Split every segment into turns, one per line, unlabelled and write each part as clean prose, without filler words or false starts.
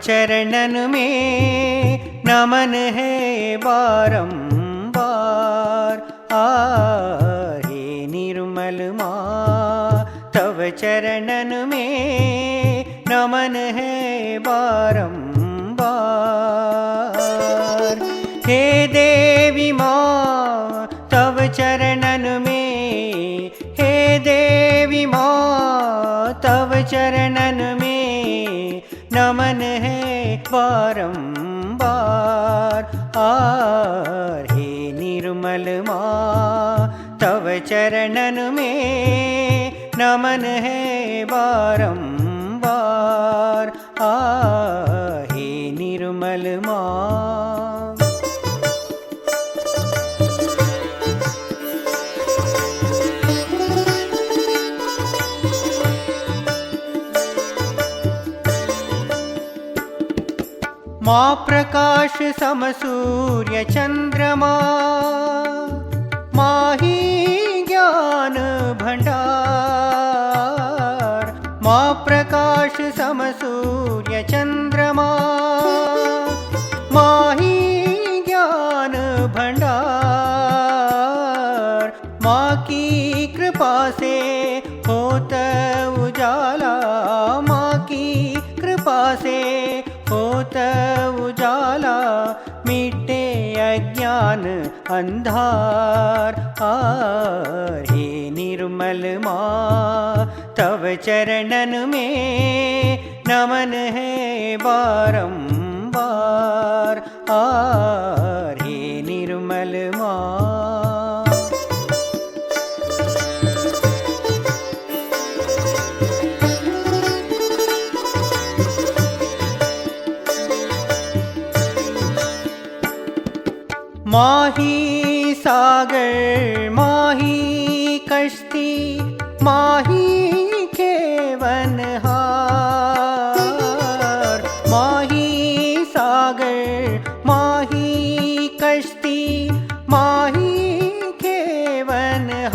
चरणन में नमन है बारंबार। हे निर्मल माँ तव चरणन में नमन है बारंबार। हे देवी माँ तव चरणन में, हे देवी माँ तव चरणन में नमन है बारंबार। हे निर्मल माँ तव चरणन में नमन है बारंबार। हे निर्मल माँ। माँ प्रकाश सम सूर्य चंद्रमा, माही ज्ञान भंडार। माँ प्रकाश सम सूर्य चंद्रमा, माही ज्ञान भंडार। माँ की कृपा से होत उजाला, माँ की कृपा से होत उजाला। मिटे अज्ञान अंधार। हे निर्मल माँ तव चरणन में नमन है बारंबार। हे निर्मल माँ। माही सागर माही कश्ती, माही केवनहार। माही सागर माही कश्ती, माही केवनहार।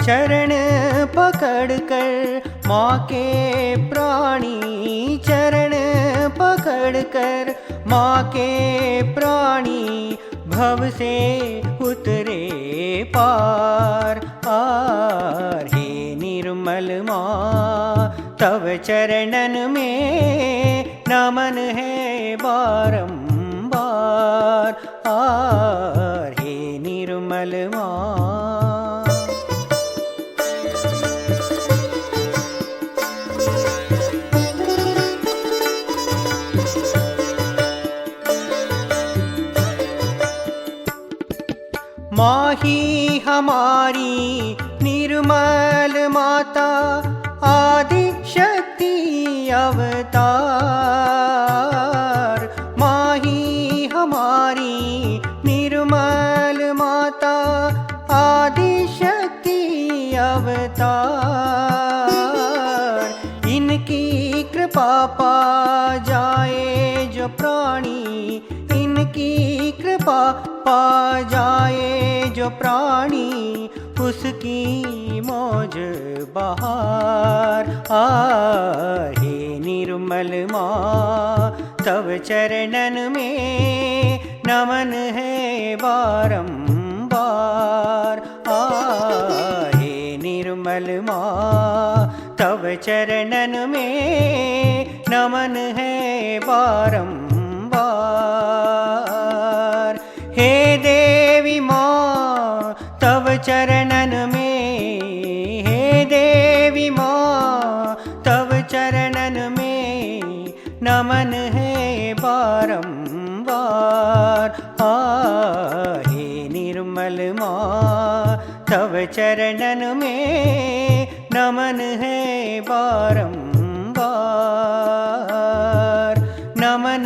चरण पकड़ कर माँ के प्राणी, चरण पकड़ कर माँ के प्राणी भव से उतरे पार। हे निर्मल माँ तव चरणन में नमन है बारंबार। हे निर्मल माँ। माही हमारी निर्मल माता, आदि शक्ति अवतार। माही हमारी निर्मल माता, आदि शक्ति अवतार। इनकी कृपा पा जाए जो प्राणी, इनकी कृपा पा जाए जो प्राणी, उसकी मौज बहार। हे निर्मल माँ तव चरणन में नमन है बारंबार। हे निर्मल माँ तव चरणन में नमन है बारंबार। हे देवी माँ तव चरणन में, हे देवी माँ तव चरणन में नमन है बारंबार। हे निर्मल माँ तव चरणन में नमन है बारंबार। नमन